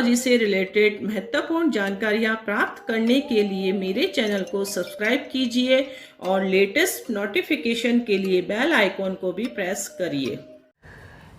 Astrology से related महत्वपूर्ण जानकारियाँ प्राप्त करने के लिए मेरे चैनल को सब्सक्राइब कीजिए और लेटेस्ट नोटिफिकेशन के लिए बेल आइकॉन को भी प्रेस करिए।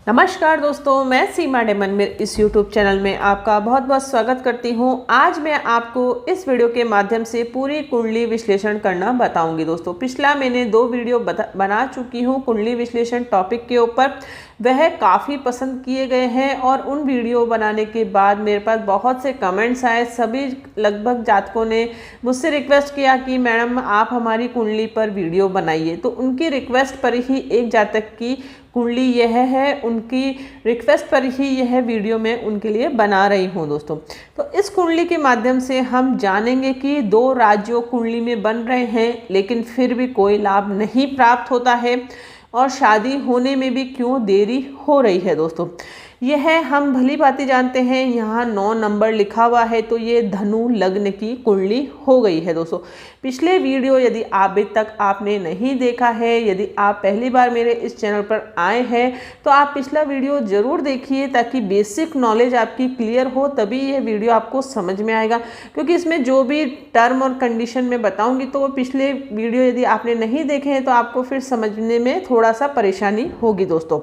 नमस्कार दोस्तों, मैं सीमा डेमन मेरे इस YouTube चैनल में आपका बहुत बहुत स्वागत करती हूं। आज मैं आपको इस वीडियो के माध्यम से पूरी कुंडली विश्लेषण करना बताऊंगी। दोस्तों, पिछला मैंने 2 वीडियो बना चुकी हूं कुंडली विश्लेषण टॉपिक के ऊपर। वह काफ़ी पसंद किए गए हैं और उन वीडियो बनाने के बाद मेरे पास बहुत से कमेंट्स आए। सभी लगभग जातकों ने मुझसे रिक्वेस्ट किया कि मैडम आप हमारी कुंडली पर वीडियो बनाइए। तो उनकी रिक्वेस्ट पर ही एक जातक की कुंडली यह है, उनकी रिक्वेस्ट पर ही यह वीडियो मैं उनके लिए बना रही हूँ। दोस्तों, तो इस कुंडली के माध्यम से हम जानेंगे कि 2 राज्यों कुंडली में बन रहे हैं लेकिन फिर भी कोई लाभ नहीं प्राप्त होता है और शादी होने में भी क्यों देरी हो रही है। दोस्तों, यह हम भली भांति जानते हैं। यहाँ 9 नंबर लिखा हुआ है तो ये धनु लग्न की कुंडली हो गई है। दोस्तों, पिछले वीडियो यदि अभी तक आपने नहीं देखा है, यदि आप पहली बार मेरे इस चैनल पर आए हैं तो आप पिछला वीडियो ज़रूर देखिए ताकि बेसिक नॉलेज आपकी क्लियर हो, तभी यह वीडियो आपको समझ में आएगा। क्योंकि इसमें जो भी टर्म और कंडीशन मैं बताऊँगी तो वो पिछले वीडियो यदि आपने नहीं देखे हैं तो आपको फिर समझने में थोड़ा सा परेशानी होगी। दोस्तों,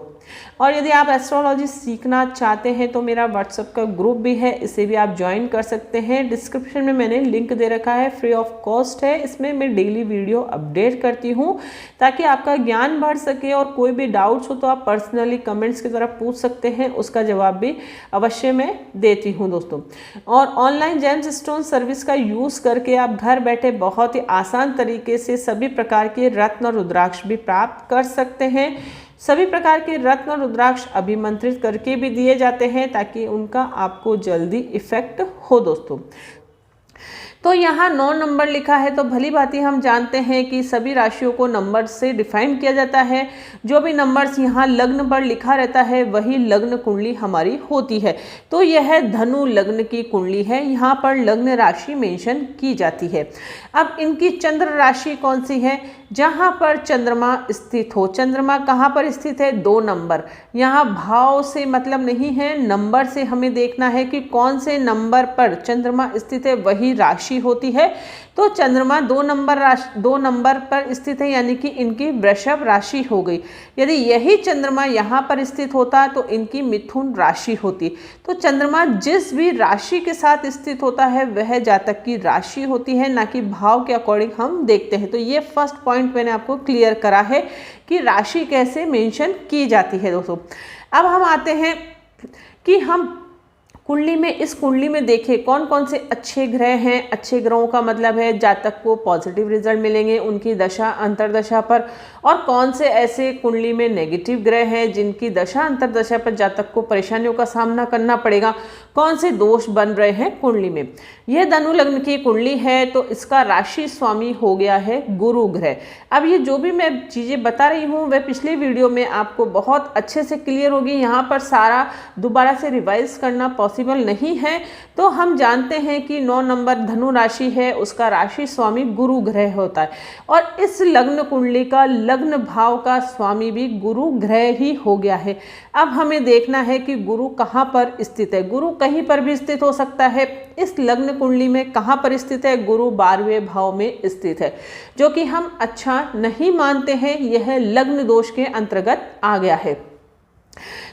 और यदि आप एस्ट्रोलॉजी सीखना चाहते हैं तो मेरा व्हाट्सएप का ग्रुप भी है, इसे भी आप ज्वाइन कर सकते हैं। डिस्क्रिप्शन में मैंने लिंक दे रखा है, फ्री ऑफ कॉस्ट है। इसमें मैं डेली वीडियो अपडेट करती हूँ ताकि आपका ज्ञान बढ़ सके और कोई भी डाउट्स हो तो आप पर्सनली कमेंट्स की तरफ पूछ सकते हैं, उसका जवाब भी अवश्य मैं देती हूँ। दोस्तों, और ऑनलाइन जेम्स स्टोन सर्विस का यूज़ करके आप घर बैठे बहुत ही आसान तरीके से सभी प्रकार के रत्न और रुद्राक्ष भी प्राप्त कर सकते हैं। सभी प्रकार के रत्न और रुद्राक्ष अभिमंत्रित करके भी दिए जाते हैं ताकि उनका आपको जल्दी इफेक्ट हो। दोस्तों, तो यहाँ 9 नंबर लिखा है तो भली भांति हम जानते हैं कि सभी राशियों को नंबर से डिफाइन किया जाता है। जो भी नंबर्स यहाँ लग्न पर लिखा रहता है वही लग्न कुंडली हमारी होती है। तो यह धनु लग्न की कुंडली है, यहाँ पर लग्न राशि मेंशन की जाती है। अब इनकी चंद्र राशि कौन सी है? जहाँ पर चंद्रमा स्थित हो। चंद्रमा कहाँ पर स्थित है? 2 नंबर। यहाँ भाव से मतलब नहीं है, नंबर से हमें देखना है कि कौन से नंबर पर चंद्रमा स्थित है वही राशि होती है। तो चंद्रमा 2 नंबर पर स्थित है यानी कि इनकी वृषभ राशि हो गई। यदि यही चंद्रमा यहाँ पर स्थित होता तो इनकी मिथुन राशि होती। तो चंद्रमा जिस भी राशि के साथ स्थित होता है वह जातक की राशि होती है, ना कि भाव के अकॉर्डिंग हम देखते हैं। तो ये फर्स्ट पॉइंट मैंने आपको क्लियर करा है कि राशि कैसे मेंशन की जाती है। दोस्तों, अब हम आते हैं कि हम कुंडली में, इस कुंडली में देखें कौन कौन से अच्छे ग्रह हैं। अच्छे ग्रहों का मतलब है जातक को पॉजिटिव रिजल्ट मिलेंगे उनकी दशा अंतरदशा पर, और कौन से ऐसे कुंडली में नेगेटिव ग्रह हैं जिनकी दशा अंतरदशा पर जातक को परेशानियों का सामना करना पड़ेगा, कौन से दोष बन रहे हैं कुंडली में। यह धनु लग्न की कुंडली है तो इसका राशि स्वामी हो गया है गुरु ग्रह। अब ये जो भी मैं चीज़ें बता रही हूँ वह पिछली वीडियो में आपको बहुत अच्छे से क्लियर होगी, यहाँ पर सारा दोबारा से रिवाइज करना पॉसिबल नहीं है। तो हम जानते हैं कि 9 नंबर धनु राशि है, उसका राशि स्वामी गुरु ग्रह होता है और इस लग्न कुंडली का लग्न भाव का स्वामी भी गुरु ग्रह ही हो गया है। अब हमें देखना है कि गुरु कहाँ पर स्थित है। गुरु कहीं पर भी स्थित हो सकता है। इस लग्न कुंडली में कहाँ पर स्थित है? गुरु 12वें भाव में स्थित है, जो कि हम अच्छा नहीं मानते हैं। यह लग्न दोष के अंतर्गत आ गया है।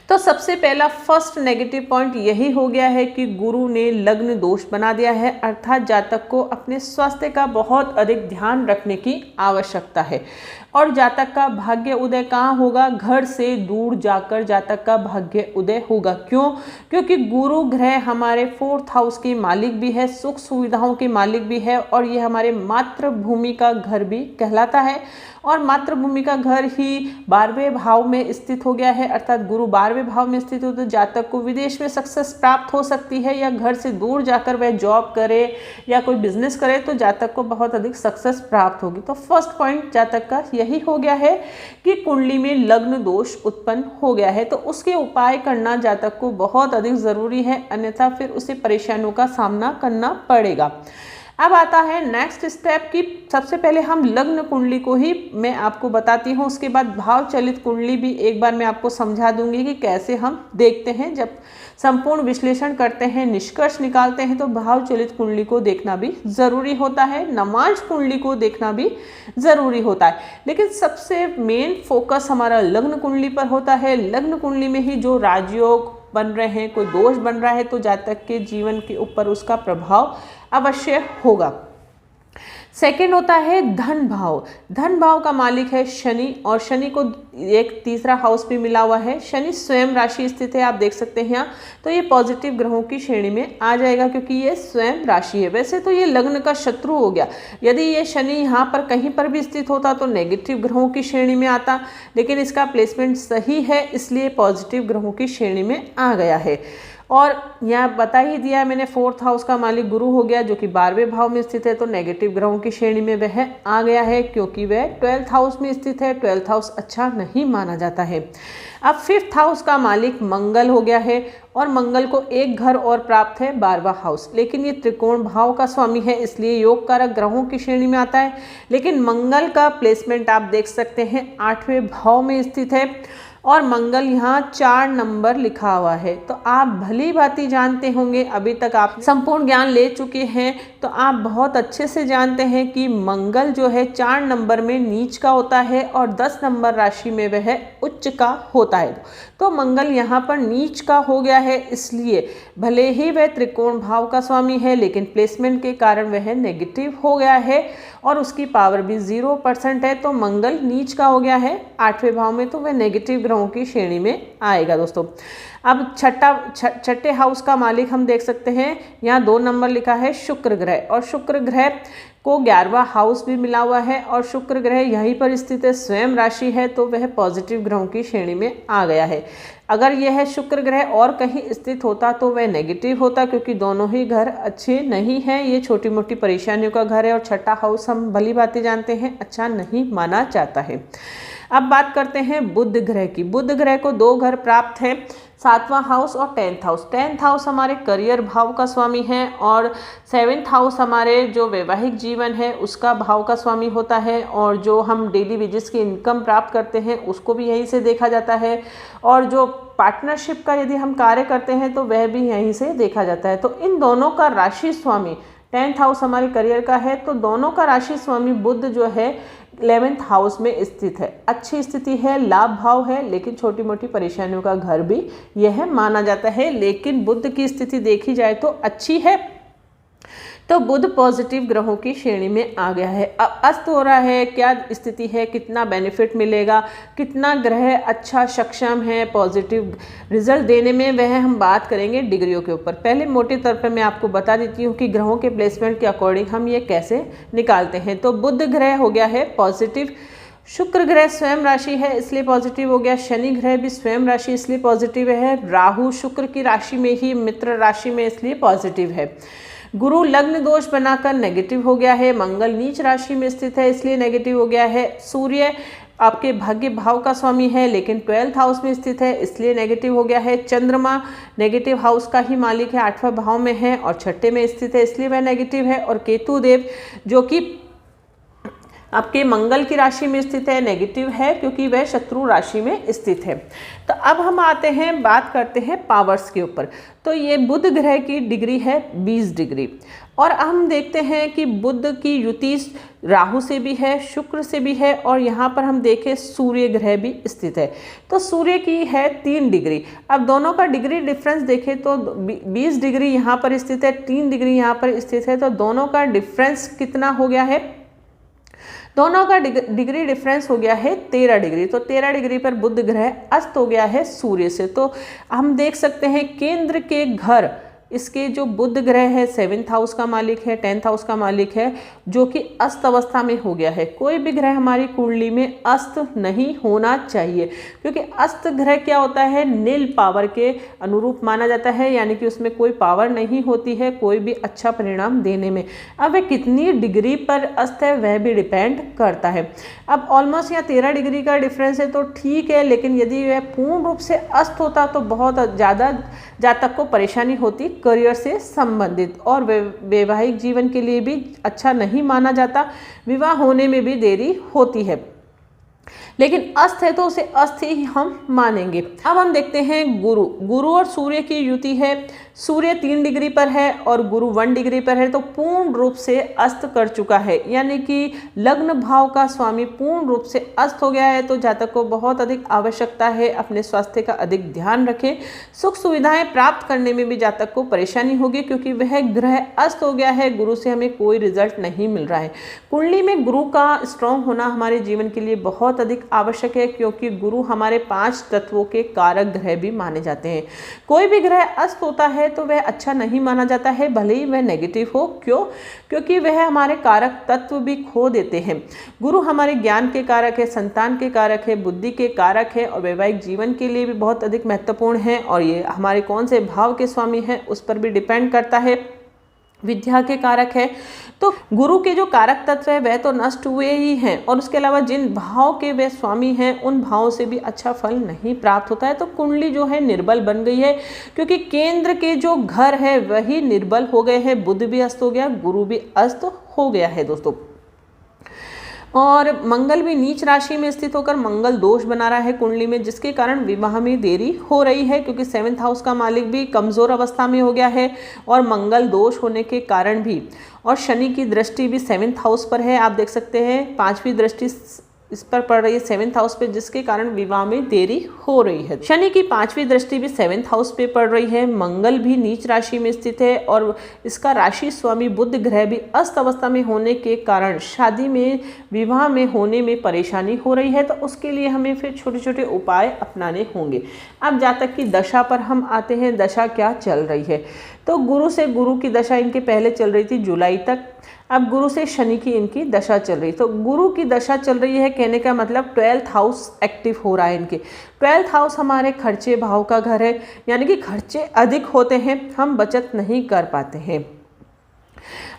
तो सबसे पहला फर्स्ट नेगेटिव पॉइंट यही हो गया है कि गुरु ने लग्न दोष बना दिया है, अर्थात जातक को अपने स्वास्थ्य का बहुत अधिक ध्यान रखने की आवश्यकता है। और जातक का भाग्य उदय कहाँ होगा? घर से दूर जाकर जातक का भाग्य उदय होगा। क्यों? क्योंकि गुरु ग्रह हमारे 4th हाउस के मालिक भी है, सुख सुविधाओं के मालिक भी है और ये हमारे मातृभूमि का घर भी कहलाता है। और मातृभूमि का घर ही 12वें भाव में स्थित हो गया है, अर्थात गुरु 12वें भाव में स्थित हो तो जातक को विदेश में सक्सेस प्राप्त हो सकती है, या घर से दूर जाकर वह जॉब करे या कोई बिजनेस करे तो जातक को बहुत अधिक सक्सेस प्राप्त होगी। तो फर्स्ट पॉइंट जातक का यही हो गया है कि कुंडली में लग्न दोष उत्पन्न हो गया है, तो उसके उपाय करना जातक को बहुत अधिक जरूरी है, अन्यथा फिर उसे परेशानियों का सामना करना पड़ेगा। अब आता है नेक्स्ट स्टेप की सबसे पहले हम लग्न कुंडली को ही मैं आपको बताती हूँ, उसके बाद भाव चलित कुंडली भी एक बार मैं आपको समझा दूंगी कि कैसे हम देखते हैं। जब संपूर्ण विश्लेषण करते हैं, निष्कर्ष निकालते हैं, तो भाव चलित कुंडली को देखना भी जरूरी होता है, नमाज कुंडली को देखना भी जरूरी होता है। लेकिन सबसे मेन फोकस हमारा लग्न कुंडली पर होता है। लग्न कुंडली में ही जो राजयोग बन रहे हैं, कोई दोष बन रहा है, तो जातक के जीवन के ऊपर उसका प्रभाव अवश्य होगा। सेकंड होता है धन भाव। धन भाव का मालिक है शनि, और शनि को एक तीसरा हाउस भी मिला हुआ है। शनि स्वयं राशि स्थित है, आप देख सकते हैं यहाँ, तो ये पॉजिटिव ग्रहों की श्रेणी में आ जाएगा क्योंकि ये स्वयं राशि है। वैसे तो ये लग्न का शत्रु हो गया, यदि ये शनि यहाँ पर कहीं पर भी स्थित होता तो नेगेटिव ग्रहों की श्रेणी में आता, लेकिन इसका प्लेसमेंट सही है इसलिए पॉजिटिव ग्रहों की श्रेणी में आ गया है। और यहाँ बता ही दिया मैंने, फोर्थ हाउस का मालिक गुरु हो गया जो कि 12वें भाव में स्थित है, तो नेगेटिव ग्रहों की श्रेणी में वह आ गया है क्योंकि वह 12th हाउस में स्थित है। 12th हाउस अच्छा नहीं माना जाता है। अब 5th हाउस का मालिक मंगल हो गया है, और मंगल को एक घर और प्राप्त है 12वां हाउस, लेकिन ये त्रिकोण भाव का स्वामी है इसलिए योग कारक ग्रहों की श्रेणी में आता है। लेकिन मंगल का प्लेसमेंट आप देख सकते हैं 8वें भाव में स्थित है, और मंगल यहाँ 4 नंबर लिखा हुआ है। तो आप भली भांति जानते होंगे, अभी तक आप संपूर्ण ज्ञान ले चुके हैं तो आप बहुत अच्छे से जानते हैं कि मंगल जो है 4 नंबर में नीच का होता है और 10 नंबर राशि में वह उच्च का होता है। तो मंगल यहाँ पर नीच का हो गया है, इसलिए भले ही वह त्रिकोण भाव का स्वामी है लेकिन प्लेसमेंट के कारण वह नेगेटिव हो गया है और उसकी पावर भी 0% है। तो मंगल नीच का हो गया है 8वें भाव में, तो वह नेगेटिव ग्रहों की श्रेणी में आएगा दोस्तों। अब छठे हाउस का मालिक हम देख सकते हैं, यहाँ 2 नंबर लिखा है शुक्र ग्रह, और शुक्र ग्रह को 11वां हाउस भी मिला हुआ है, और शुक्र ग्रह यहीं पर स्थित है, स्वयं राशि है, तो वह पॉजिटिव ग्रहों की श्रेणी में आ गया है। अगर यह शुक्र ग्रह और कहीं स्थित होता तो वह नेगेटिव होता, क्योंकि दोनों ही घर अच्छे नहीं हैं। ये छोटी मोटी परेशानियों का घर है, और छठा हाउस हम भली बातें जानते हैं अच्छा नहीं माना जाता है। अब बात करते हैं बुध ग्रह की। बुध ग्रह को 2 घर प्राप्त हैं, 7वां हाउस और 10th हाउस। 10th हाउस हमारे करियर भाव का स्वामी है, और 7th हाउस हमारे जो वैवाहिक जीवन है उसका भाव का स्वामी होता है, और जो हम डेली वेजेस की इनकम प्राप्त करते हैं उसको भी यहीं से देखा जाता है, और जो पार्टनरशिप का यदि हम कार्य करते हैं तो वह भी यहीं से देखा जाता है। तो इन दोनों का राशि स्वामी 10th हाउस हमारे करियर का है, तो दोनों का राशि स्वामी बुध जो है 11th हाउस में स्थित है। अच्छी स्थिति है, लाभ भाव है, लेकिन छोटी मोटी परेशानियों का घर भी यह माना जाता है। लेकिन बुध की स्थिति देखी जाए तो अच्छी है, तो बुध पॉजिटिव ग्रहों की श्रेणी में आ गया है। अब अस्त हो रहा है, क्या स्थिति है, कितना बेनिफिट मिलेगा, कितना ग्रह अच्छा सक्षम है पॉजिटिव रिजल्ट देने में, वह हम बात करेंगे डिग्रियों के ऊपर। पहले मोटे तौर पर मैं आपको बता देती हूँ कि ग्रहों के प्लेसमेंट के अकॉर्डिंग हम ये कैसे निकालते हैं। तो बुध ग्रह हो गया है पॉजिटिव, शुक्र ग्रह स्वयं राशि है इसलिए पॉजिटिव हो गया, शनि ग्रह भी स्वयं राशि इसलिए पॉजिटिव है, राहु शुक्र की राशि में ही मित्र राशि में इसलिए पॉजिटिव है, गुरु लग्न दोष बनाकर नेगेटिव हो गया है, मंगल नीच राशि में स्थित है इसलिए नेगेटिव हो गया है, सूर्य आपके भाग्य भाव का स्वामी है लेकिन 12th हाउस में स्थित है इसलिए नेगेटिव हो गया है, चंद्रमा नेगेटिव हाउस का ही मालिक है, 8वें भाव में है और छठे में स्थित है इसलिए वह नेगेटिव है, और केतु देव जो कि आपके मंगल की राशि में स्थित है नेगेटिव है क्योंकि वह शत्रु राशि में स्थित है। तो अब हम आते हैं, बात करते हैं पावर्स के ऊपर। तो ये बुध ग्रह की डिग्री है 20 डिग्री, और हम देखते हैं कि बुध की युति राहु से भी है, शुक्र से भी है, और यहाँ पर हम देखें सूर्य ग्रह भी स्थित है। तो सूर्य की है 3 डिग्री। अब दोनों का डिग्री डिफरेंस देखें तो 20 डिग्री यहाँ पर स्थित है, 3 डिग्री यहाँ पर स्थित है, तो दोनों का डिफरेंस कितना हो गया है, दोनों का डिग्री डिफरेंस हो गया है 13 डिग्री। तो 13 डिग्री पर बुध ग्रह अस्त हो गया है सूर्य से। तो हम देख सकते हैं केंद्र के घर इसके जो बुध ग्रह है 7th हाउस का मालिक है, 10th हाउस का मालिक है, जो कि अस्त अवस्था में हो गया है। कोई भी ग्रह हमारी कुंडली में अस्त नहीं होना चाहिए, क्योंकि अस्त ग्रह क्या होता है, नील पावर के अनुरूप माना जाता है, यानी कि उसमें कोई पावर नहीं होती है कोई भी अच्छा परिणाम देने में। अब वह कितनी डिग्री पर अस्त है वह भी डिपेंड करता है। अब ऑलमोस्ट यहाँ 13 डिग्री का डिफरेंस है तो ठीक है, लेकिन यदि वह पूर्ण रूप से अस्त होता तो बहुत ज़्यादा जातक को परेशानी होती करियर से संबंधित, और वैवाहिक जीवन के लिए भी अच्छा नहीं माना जाता। विवाह होने में भी देरी होती है, लेकिन अस्त है तो उसे अस्त ही हम मानेंगे। अब हम देखते हैं गुरु। गुरु और सूर्य की युति है। सूर्य 3 डिग्री पर है और गुरु 1 डिग्री पर है, तो पूर्ण रूप से अस्त कर चुका है, यानी कि लग्न भाव का स्वामी पूर्ण रूप से अस्त हो गया है। तो जातक को बहुत अधिक आवश्यकता है अपने स्वास्थ्य का अधिक ध्यान रखें। सुख सुविधाएं प्राप्त करने में भी जातक को परेशानी होगी, क्योंकि वह ग्रह अस्त हो गया है। गुरु से हमें कोई रिजल्ट नहीं मिल रहा है। कुंडली में गुरु का स्ट्रॉन्ग होना हमारे जीवन के लिए बहुत अधिक आवश्यक है, क्योंकि गुरु हमारे 5 तत्वों के कारक ग्रह भी माने जाते हैं। कोई भी ग्रह अस्त होता है तो वह अच्छा नहीं माना जाता है, भले ही वह नेगेटिव हो। क्यों? क्योंकि वह हमारे कारक तत्व भी खो देते हैं। गुरु हमारे ज्ञान के कारक है, संतान के कारक है, बुद्धि के कारक है और वैवाहिक जीवन के लिए भी बहुत अधिक महत्वपूर्ण है। और ये हमारे कौन से भाव के स्वामी हैं उस पर भी डिपेंड करता है। विद्या के कारक है, तो गुरु के जो कारक तत्व है वह तो नष्ट हुए ही हैं, और उसके अलावा जिन भाव के वे स्वामी हैं उन भावों से भी अच्छा फल नहीं प्राप्त होता है। तो कुंडली जो है निर्बल बन गई है, क्योंकि केंद्र के जो घर है वही निर्बल हो गए हैं। बुध भी अस्त हो गया, गुरु भी अस्त हो गया है दोस्तों। और मंगल भी नीच राशि में स्थित होकर मंगल दोष बना रहा है कुंडली में, जिसके कारण विवाह में देरी हो रही है, क्योंकि 7th हाउस का मालिक भी कमजोर अवस्था में हो गया है और मंगल दोष होने के कारण भी। और शनि की दृष्टि भी 7th हाउस पर है। आप देख सकते हैं 5वीं दृष्टि इस पर पड़ रही है 7th हाउस पे, जिसके कारण विवाह में देरी हो रही है। शनि की 5वीं दृष्टि भी 7th हाउस पे पड़ रही है। मंगल भी नीच राशि में स्थित है और इसका राशि स्वामी बुध ग्रह भी अस्त अवस्था में होने के कारण शादी में, विवाह में होने में परेशानी हो रही है। तो उसके लिए हमें फिर छोटे छोटे उपाय अपनाने होंगे। अब जातक की दशा पर हम आते हैं, दशा क्या चल रही है। तो गुरु की दशा इनके पहले चल रही थी जुलाई तक। अब गुरु से शनि की इनकी दशा चल रही। तो गुरु की दशा चल रही है, कहने का मतलब 12th हाउस एक्टिव हो रहा है इनके। 12th हाउस हमारे खर्चे भाव का घर है, यानी कि खर्चे अधिक होते हैं, हम बचत नहीं कर पाते हैं,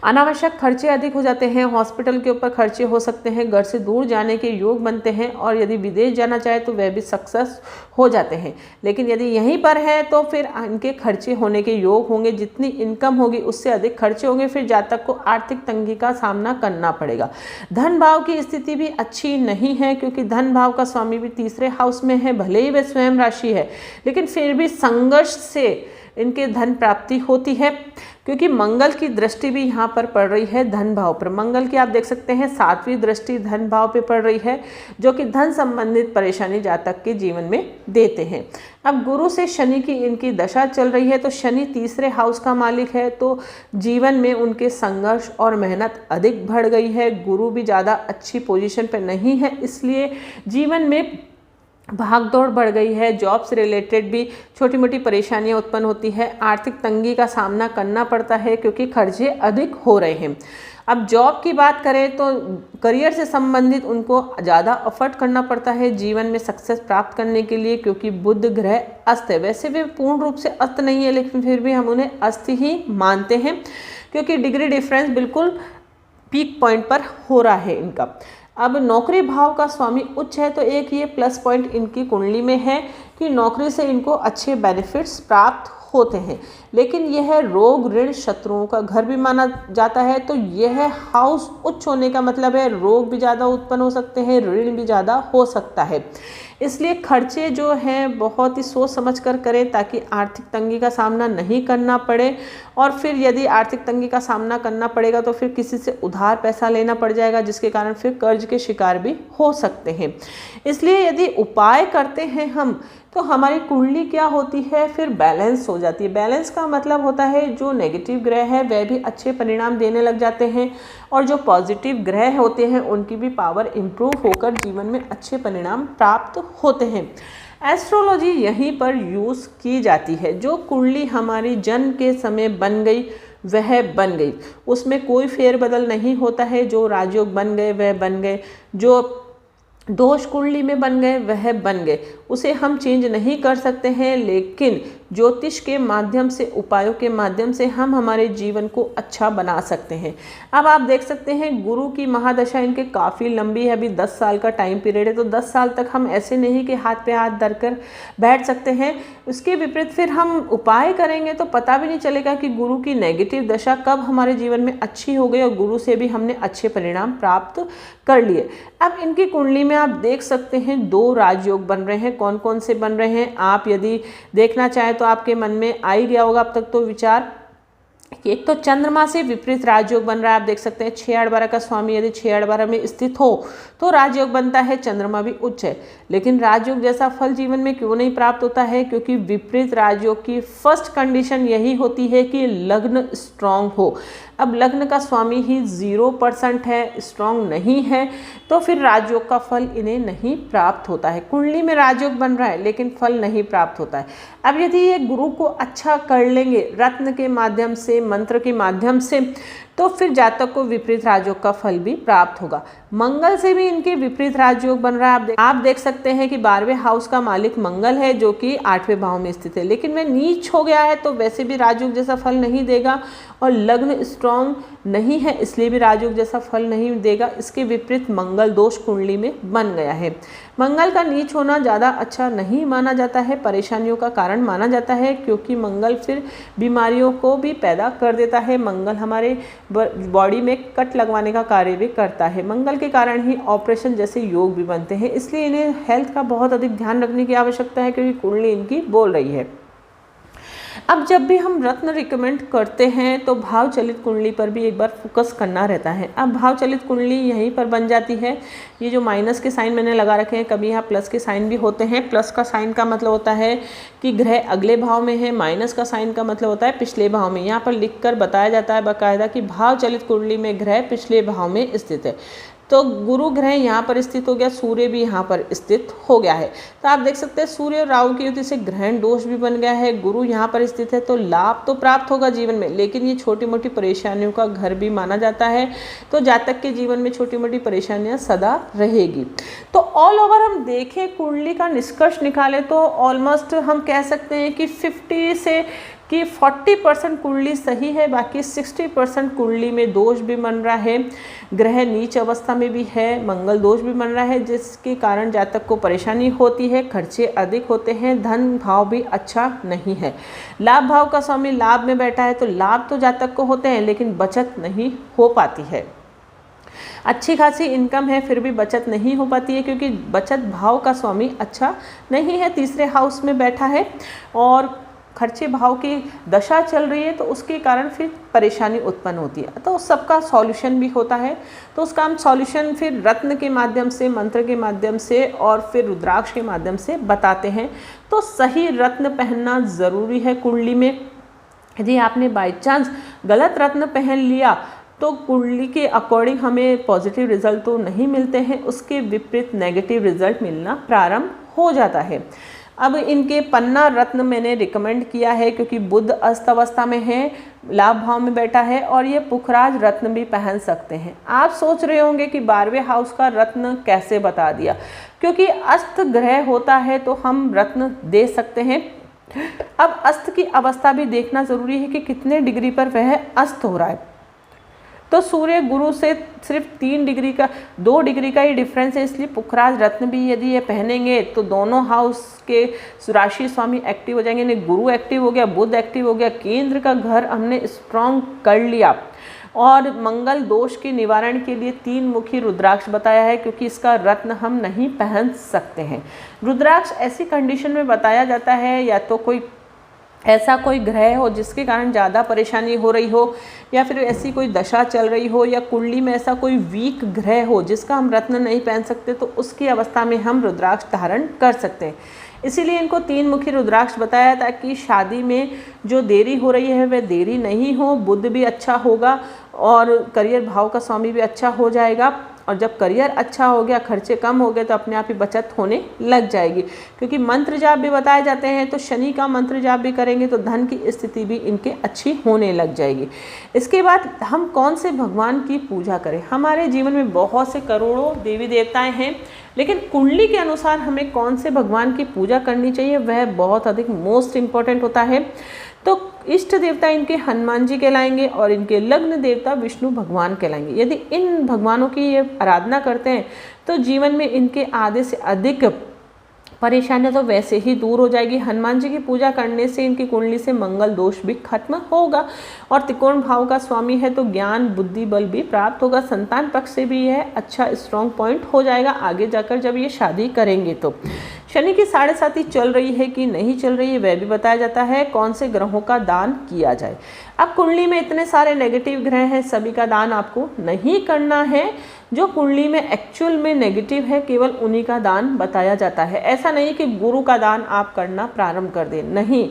अनावश्यक खर्चे अधिक हो जाते हैं। हॉस्पिटल के ऊपर खर्चे हो सकते हैं, घर से दूर जाने के योग बनते हैं, और यदि विदेश जाना चाहे तो वह भी सक्सेस हो जाते हैं। लेकिन यदि यहीं पर है तो फिर इनके खर्चे होने के योग होंगे, जितनी इनकम होगी उससे अधिक खर्चे होंगे, फिर जातक को आर्थिक तंगी का सामना करना पड़ेगा। धन भाव की स्थिति भी अच्छी नहीं है, क्योंकि धन भाव का स्वामी भी 3रे हाउस में है। भले ही वह स्वयं राशि है, लेकिन फिर भी संघर्ष से इनके धन प्राप्ति होती है, क्योंकि मंगल की दृष्टि भी यहाँ पर पड़ रही है धन भाव पर। मंगल की आप देख सकते हैं 7वीं दृष्टि धन भाव पे पड़ रही है, जो कि धन संबंधित परेशानी जातक के जीवन में देते हैं। अब गुरु से शनि की इनकी दशा चल रही है, तो शनि 3रे हाउस का मालिक है, तो जीवन में उनके संघर्ष और मेहनत अधिक बढ़ गई है। गुरु भी ज़्यादा अच्छी पोजीशन पर नहीं है, इसलिए जीवन में भागदौड़ बढ़ गई है। जॉब से रिलेटेड भी छोटी मोटी परेशानियां उत्पन्न होती है। आर्थिक तंगी का सामना करना पड़ता है, क्योंकि खर्चे अधिक हो रहे हैं। अब जॉब की बात करें तो करियर से संबंधित उनको ज़्यादा एफर्ट करना पड़ता है जीवन में सक्सेस प्राप्त करने के लिए, क्योंकि बुध ग्रह अस्त है। वैसे वे पूर्ण रूप से अस्त नहीं है, लेकिन फिर भी हम उन्हें अस्त ही मानते हैं, क्योंकि डिग्री डिफरेंस बिल्कुल पीक पॉइंट पर हो रहा है इनका। अब नौकरी भाव का स्वामी उच्च है, तो एक ये प्लस पॉइंट इनकी कुंडली में है कि नौकरी से इनको अच्छे बेनिफिट्स प्राप्त होते हैं। लेकिन यह रोग ऋण शत्रुओं का घर भी माना जाता है, तो यह हाउस उच्च होने का मतलब है रोग भी ज़्यादा उत्पन्न हो सकते हैं, ऋण भी ज़्यादा हो सकता है। इसलिए खर्चे जो हैं बहुत ही सोच समझ कर करें, ताकि आर्थिक तंगी का सामना नहीं करना पड़े। और फिर यदि आर्थिक तंगी का सामना करना पड़ेगा तो फिर किसी से उधार पैसा लेना पड़ जाएगा, जिसके कारण फिर कर्ज के शिकार भी हो सकते हैं। इसलिए यदि उपाय करते हैं हम, तो हमारी कुंडली क्या होती है, फिर बैलेंस हो जाती है। बैलेंस का मतलब होता है जो नेगेटिव ग्रह है वह भी अच्छे परिणाम देने लग जाते हैं, और जो पॉजिटिव ग्रह होते हैं उनकी भी पावर इम्प्रूव होकर जीवन में अच्छे परिणाम प्राप्त होते हैं। एस्ट्रोलॉजी यहीं पर यूज़ की जाती है। जो कुंडली हमारी जन्म के समय बन गई वह बन गई, उसमें कोई फेरबदल नहीं होता है। जो राजयोग बन गए वह बन गए, जो दोष कुंडली में बन गए वह बन गए, उसे हम चेंज नहीं कर सकते हैं। लेकिन ज्योतिष के माध्यम से, उपायों के माध्यम से हम हमारे जीवन को अच्छा बना सकते हैं। अब आप देख सकते हैं गुरु की महादशा इनके काफ़ी लंबी है, अभी 10 साल का टाइम पीरियड है, तो 10 साल तक हम ऐसे नहीं कि हाथ पे हाथ धरकर बैठ सकते हैं। उसके विपरीत फिर हम उपाय करेंगे तो पता भी नहीं चलेगा कि गुरु की नेगेटिव दशा कब हमारे जीवन में अच्छी हो गई और गुरु से भी हमने अच्छे परिणाम प्राप्त कर लिए। अब इनकी कुंडली में आप देख सकते हैं 2 राजयोग बन रहे हैं। कौन कौन से बन रहे हैं आप यदि देखना चाहें तो आपके मन में आ ही गया होगा अब तक तो विचार। एक तो चंद्रमा से विपरीत राजयोग बन रहा है। आप देख सकते हैं 6/12 का स्वामी यदि 6/12 में स्थित हो तो राजयोग बनता है, चंद्रमा भी उच्च है। लेकिन राजयोग जैसा फल जीवन में क्यों नहीं प्राप्त होता है? क्योंकि विपरीत राजयोग की फर्स्ट कंडीशन यही होती है कि लग्न स्ट्रांग हो। अब लग्न का स्वामी ही 0% है, स्ट्रांग नहीं है, तो फिर राजयोग का फल इन्हें नहीं प्राप्त होता है। कुंडली में राजयोग बन रहा है लेकिन फल नहीं प्राप्त होता है। अब यदि ये गुरु को अच्छा कर लेंगे रत्न के माध्यम से, मंत्र के माध्यम से, तो फिर जातक को विपरीत राजयोग का फल भी प्राप्त होगा। मंगल से भी इनके विपरीत राजयोग बन रहा है। आप देख सकते हैं कि 12वें हाउस का मालिक मंगल है जो कि 8वें भाव में स्थित है, लेकिन वह नीच हो गया है तो वैसे भी राजयोग जैसा फल नहीं देगा, और लग्न स्ट्रांग नहीं है इसलिए भी राजयोग जैसा फल नहीं देगा। इसके विपरीत मंगल दोष कुंडली में बन गया है। मंगल का नीच होना ज़्यादा अच्छा नहीं माना जाता है, परेशानियों का कारण माना जाता है, क्योंकि मंगल फिर बीमारियों को भी पैदा कर देता है। मंगल हमारे बॉडी में कट लगवाने का कार्य भी करता है। मंगल के कारण ही ऑपरेशन जैसे योग भी बनते हैं, इसलिए इन्हें हेल्थ का बहुत अधिक ध्यान रखने की आवश्यकता है, क्योंकि कुंडली इनकी बोल रही है। अब जब भी हम रत्न रिकमेंड करते हैं तो भाव चलित कुंडली पर भी एक बार फोकस करना रहता है। अब भाव चलित कुंडली यहीं पर बन जाती है। ये जो माइनस के साइन मैंने लगा रखे हैं, कभी यहाँ प्लस के साइन भी होते हैं। प्लस का साइन का मतलब होता है कि ग्रह अगले भाव में है, माइनस का साइन का मतलब होता है पिछले भाव में। यहाँ पर लिख कर बताया जाता है बाकायदा कि भाव चलित कुंडली में ग्रह पिछले भाव में स्थित है। तो गुरु ग्रह यहाँ पर स्थित हो गया, सूर्य भी यहाँ पर स्थित हो गया है। तो आप देख सकते हैं सूर्य और राहु की युति से ग्रहण दोष भी बन गया है। गुरु यहाँ पर स्थित है तो लाभ तो प्राप्त होगा जीवन में, लेकिन ये छोटी मोटी परेशानियों का घर भी माना जाता है। तो जातक के जीवन में छोटी मोटी परेशानियाँ सदा रहेगी। तो ऑल ओवर हम देखें कुंडली का निष्कर्ष निकालें तो ऑलमोस्ट हम कह सकते हैं कि 50 से 40% कुंडली सही है, बाकी 60% कुंडली में दोष भी बन रहा है। ग्रह नीच अवस्था में भी है, मंगल दोष भी बन रहा है, जिसके कारण जातक को परेशानी होती है, खर्चे अधिक होते हैं, धन भाव भी अच्छा नहीं है। लाभ भाव का स्वामी लाभ में बैठा है तो लाभ तो जातक को होते हैं लेकिन बचत नहीं हो पाती है। अच्छी खासी इनकम है फिर भी बचत नहीं हो पाती है, क्योंकि बचत भाव का स्वामी अच्छा नहीं है, तीसरे हाउस में बैठा है और खर्चे भाव की दशा चल रही है, तो उसके कारण फिर परेशानी उत्पन्न होती है। तो सबका सॉल्यूशन भी होता है, तो उसका हम सॉल्यूशन फिर रत्न के माध्यम से, मंत्र के माध्यम से और फिर रुद्राक्ष के माध्यम से बताते हैं। तो सही रत्न पहनना ज़रूरी है कुंडली में। यदि आपने बाई चांस गलत रत्न पहन लिया तो कुंडली के अकॉर्डिंग हमें पॉजिटिव रिजल्ट तो नहीं मिलते हैं, उसके विपरीत नेगेटिव रिजल्ट मिलना प्रारंभ हो जाता है। अब इनके पन्ना रत्न मैंने रिकमेंड किया है क्योंकि बुध अस्त अवस्था में है, लाभ भाव में बैठा है, और ये पुखराज रत्न भी पहन सकते हैं। आप सोच रहे होंगे कि 12वें हाउस का रत्न कैसे बता दिया, क्योंकि अस्त ग्रह होता है तो हम रत्न दे सकते हैं। अब अस्त की अवस्था भी देखना ज़रूरी है कि कितने डिग्री पर वह अस्त हो रहा है। तो सूर्य गुरु से सिर्फ 2 डिग्री का ही डिफरेंस है, इसलिए पुखराज रत्न भी यदि ये पहनेंगे तो दोनों हाउस के राशि स्वामी एक्टिव हो जाएंगे। यानी गुरु एक्टिव हो गया, बुध एक्टिव हो गया, केंद्र का घर हमने स्ट्रॉन्ग कर लिया। और मंगल दोष के निवारण के लिए 3 मुखी रुद्राक्ष बताया है, क्योंकि इसका रत्न हम नहीं पहन सकते हैं। रुद्राक्ष ऐसी कंडीशन में बताया जाता है या तो कोई ऐसा कोई ग्रह हो जिसके कारण ज़्यादा परेशानी हो रही हो, या फिर ऐसी कोई दशा चल रही हो, या कुंडली में ऐसा कोई वीक ग्रह हो जिसका हम रत्न नहीं पहन सकते, तो उसकी अवस्था में हम रुद्राक्ष धारण कर सकते हैं। इसीलिए इनको 3 मुखी रुद्राक्ष बताया ताकि शादी में जो देरी हो रही है वह देरी नहीं हो, बुध भी अच्छा होगा और करियर भाव का स्वामी भी अच्छा हो जाएगा, और जब करियर अच्छा हो गया, खर्चे कम हो गए, तो अपने आप ही बचत होने लग जाएगी। क्योंकि मंत्र जाप भी बताए जाते हैं, तो शनि का मंत्र जाप भी करेंगे तो धन की स्थिति भी इनके अच्छी होने लग जाएगी। इसके बाद हम कौन से भगवान की पूजा करें? हमारे जीवन में बहुत से करोड़ों देवी देवताएं हैं, लेकिन कुंडली के अनुसार हमें कौन से भगवान की पूजा करनी चाहिए वह बहुत अधिक मोस्ट इम्पॉर्टेंट होता है। तो इष्ट देवता इनके हनुमान जी कहलाएंगे और इनके लग्न देवता विष्णु भगवान कहलाएंगे। यदि इन भगवानों की ये आराधना करते हैं तो जीवन में इनके आधे से अधिक परेशानियां तो वैसे ही दूर हो जाएगी। हनुमान जी की पूजा करने से इनकी कुंडली से मंगल दोष भी खत्म होगा और त्रिकोण भाव का स्वामी है तो ज्ञान बुद्धि बल भी प्राप्त होगा। संतान पक्ष से भी यह अच्छा स्ट्रॉन्ग पॉइंट हो जाएगा आगे जाकर जब ये शादी करेंगे। तो शनि की 7.5 चल रही है कि नहीं चल रही है वह भी बताया जाता है। कौन से ग्रहों का दान किया जाए? अब कुंडली में इतने सारे नेगेटिव ग्रह हैं, सभी का दान आपको नहीं करना है। जो कुंडली में एक्चुअल में नेगेटिव है केवल उन्हीं का दान बताया जाता है। ऐसा नहीं कि गुरु का दान आप करना प्रारंभ कर दें, नहीं,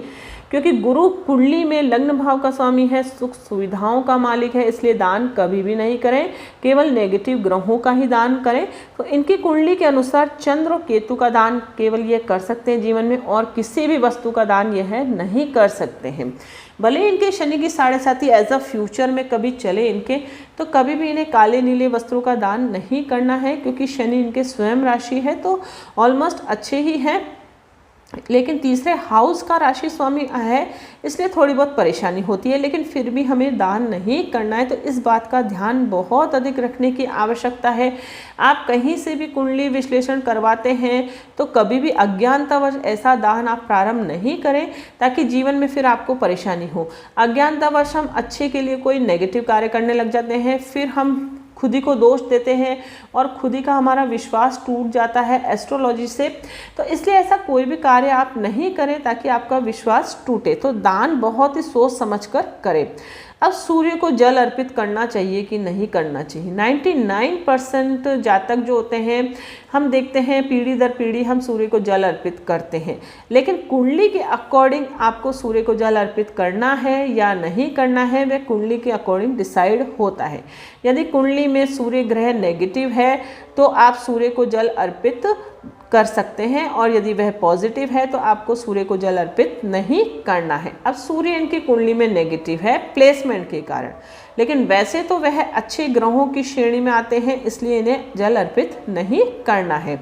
क्योंकि गुरु कुंडली में लग्न भाव का स्वामी है, सुख सुविधाओं का मालिक है, इसलिए दान कभी भी नहीं करें, केवल नेगेटिव ग्रहों का ही दान करें। तो इनकी कुंडली के अनुसार चंद्र और केतु का दान केवल ये कर सकते हैं जीवन में, और किसी भी वस्तु का दान यह नहीं कर सकते हैं। भले इनके शनि की 7.5 एज अ फ्यूचर में कभी चले इनके, तो कभी भी इन्हें काले नीले वस्त्रों का दान नहीं करना है, क्योंकि शनि इनके स्वयं राशि है तो ऑलमोस्ट अच्छे ही हैं, लेकिन तीसरे हाउस का राशि स्वामी है इसलिए थोड़ी बहुत परेशानी होती है, लेकिन फिर भी हमें दान नहीं करना है। तो इस बात का ध्यान बहुत अधिक रखने की आवश्यकता है। आप कहीं से भी कुंडली विश्लेषण करवाते हैं तो कभी भी अज्ञानतावश ऐसा दान आप प्रारंभ नहीं करें, ताकि जीवन में फिर आपको परेशानी हो। अज्ञानतावश हम अच्छे के लिए कोई नेगेटिव कार्य करने लग जाते हैं, फिर हम खुद ही को दोष देते हैं और खुद ही का हमारा विश्वास टूट जाता है एस्ट्रोलॉजी से। तो इसलिए ऐसा कोई भी कार्य आप नहीं करें ताकि आपका विश्वास टूटे। तो दान बहुत ही सोच समझकर करें। अब सूर्य को जल अर्पित करना चाहिए कि नहीं करना चाहिए? 99% जातक जो होते हैं हम देखते हैं पीढ़ी दर पीढ़ी हम सूर्य को जल अर्पित करते हैं, लेकिन कुंडली के अकॉर्डिंग आपको सूर्य को जल अर्पित करना है या नहीं करना है वह कुंडली के अकॉर्डिंग डिसाइड होता है। यदि कुंडली में सूर्य ग्रह नेगेटिव है तो आप सूर्य को जल अर्पित कर सकते हैं, और यदि वह पॉजिटिव है तो आपको सूर्य को जल अर्पित नहीं करना है। अब सूर्य इनकी कुंडली में नेगेटिव है प्लेसमेंट के कारण, लेकिन वैसे तो वह अच्छे ग्रहों की श्रेणी में आते हैं, इसलिए इन्हें जल अर्पित नहीं करना है।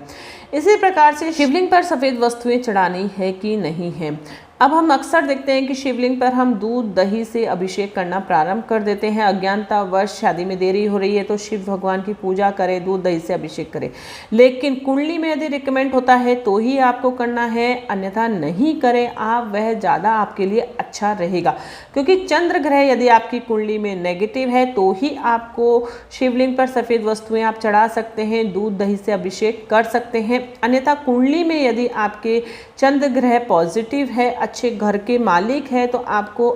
इसी प्रकार से शिवलिंग पर सफ़ेद वस्तुएं चढ़ानी है कि नहीं है? अब हम अक्सर देखते हैं कि शिवलिंग पर हम दूध दही से अभिषेक करना प्रारंभ कर देते हैं। अज्ञानतावश शादी में देरी हो रही है तो शिव भगवान की पूजा करें, दूध दही से अभिषेक करें, लेकिन कुंडली में यदि रिकमेंड होता है तो ही आपको करना है, अन्यथा नहीं करें आप, वह ज़्यादा आपके लिए अच्छा रहेगा। क्योंकि चंद्र ग्रह यदि आपकी कुंडली में नेगेटिव है तो ही आपको शिवलिंग पर सफ़ेद वस्तुएं आप चढ़ा सकते हैं, दूध दही से अभिषेक कर सकते हैं। अन्यथा कुंडली में यदि आपके चंद्र ग्रह पॉजिटिव है, अच्छे घर के मालिक है, तो आपको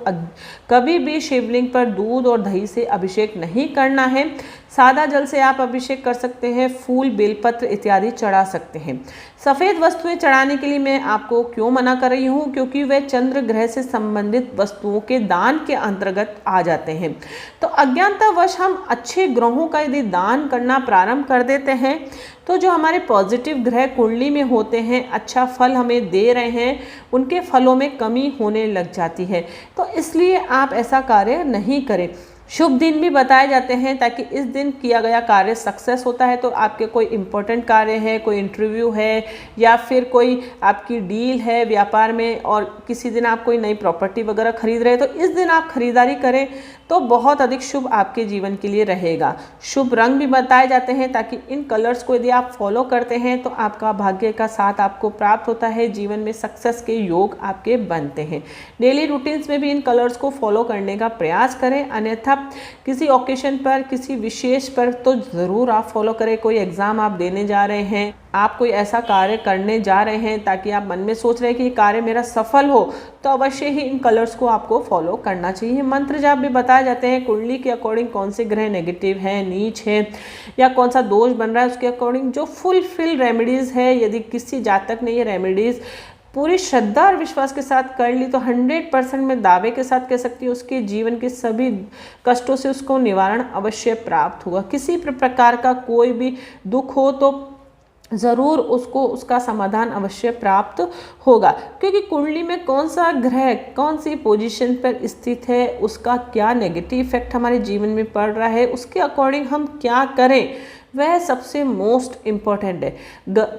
कभी भी शिवलिंग पर दूध और दही से अभिषेक नहीं करना है। सादा जल से आप अभिषेक कर सकते हैं, फूल बेलपत्र इत्यादि चढ़ा सकते हैं। सफ़ेद वस्तुएं चढ़ाने के लिए मैं आपको क्यों मना कर रही हूँ? क्योंकि वे चंद्र ग्रह से संबंधित वस्तुओं के दान के अंतर्गत आ जाते हैं। तो अज्ञानतावश हम अच्छे ग्रहों का यदि दान करना प्रारंभ कर देते हैं तो जो हमारे पॉजिटिव ग्रह कुंडली में होते हैं, अच्छा फल हमें दे रहे हैं, उनके फलों में कमी होने लग जाती है। तो इसलिए आप ऐसा कार्य नहीं करें। शुभ दिन भी बताए जाते हैं ताकि इस दिन किया गया कार्य सक्सेस होता है। तो आपके कोई इम्पोर्टेंट कार्य है, कोई इंटरव्यू है या फिर कोई आपकी डील है व्यापार में, और किसी दिन आप कोई नई प्रॉपर्टी वगैरह खरीद रहे हैं, तो इस दिन आप खरीदारी करें तो बहुत अधिक शुभ आपके जीवन के लिए रहेगा। शुभ रंग भी बताए जाते हैं ताकि इन कलर्स को यदि आप फॉलो करते हैं तो आपका भाग्य का साथ आपको प्राप्त होता है, जीवन में सक्सेस के योग आपके बनते हैं। डेली रूटीन्स में भी इन कलर्स को फॉलो करने का प्रयास करें, अन्यथा किसी ओकेशन पर, किसी विशेष पर तो ज़रूर आप फॉलो करें। कोई एग्ज़ाम आप देने जा रहे हैं, आप कोई ऐसा कार्य करने जा रहे हैं ताकि आप मन में सोच रहे हैं कि ये कार्य मेरा सफल हो, तो अवश्य ही इन कलर्स को आपको फॉलो करना चाहिए। मंत्र जाप भी बताए जाते हैं कुंडली के अकॉर्डिंग, कौन से ग्रह नेगेटिव है, नीच है या कौन सा दोष बन रहा है, उसके अकॉर्डिंग जो फुलफिल रेमेडीज़ है। यदि किसी जातक ने ये रेमेडीज़ पूरी श्रद्धा और विश्वास के साथ कर ली तो 100% मैं दावे के साथ कह सकती हूँ उसके जीवन के सभी कष्टों से उसको निवारण अवश्य प्राप्त होगा। किसी प्रकार का कोई भी दुख हो तो ज़रूर उसको उसका समाधान अवश्य प्राप्त होगा, क्योंकि कुंडली में कौन सा ग्रह कौन सी पोजीशन पर स्थित है, उसका क्या नेगेटिव इफेक्ट हमारे जीवन में पड़ रहा है, उसके अकॉर्डिंग हम क्या करें वह सबसे मोस्ट इम्पॉर्टेंट है।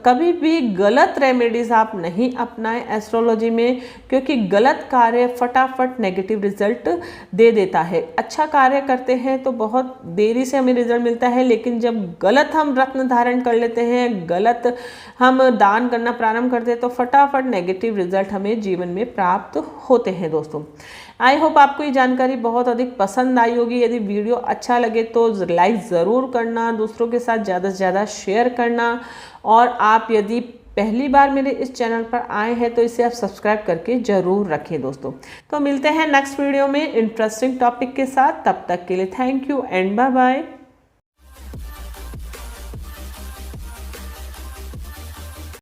कभी भी गलत रेमेडीज़ आप नहीं अपनाएं एस्ट्रोलॉजी में, क्योंकि गलत कार्य फटाफट नेगेटिव रिजल्ट दे देता है। अच्छा कार्य करते हैं तो बहुत देरी से हमें रिजल्ट मिलता है, लेकिन जब गलत हम रत्न धारण कर लेते हैं, गलत हम दान करना प्रारंभ करते हैं तो फटाफट नेगेटिव रिजल्ट हमें जीवन में प्राप्त होते हैं। दोस्तों आई होप आपको ये जानकारी बहुत अधिक पसंद आई होगी। यदि वीडियो अच्छा लगे तो लाइक ज़रूर करना, दूसरों के साथ ज़्यादा से ज़्यादा शेयर करना, और आप यदि पहली बार मेरे इस चैनल पर आए हैं तो इसे आप सब्सक्राइब करके ज़रूर रखें। दोस्तों तो मिलते हैं नेक्स्ट वीडियो में इंटरेस्टिंग टॉपिक के साथ। तब तक के लिए thank you and bye bye.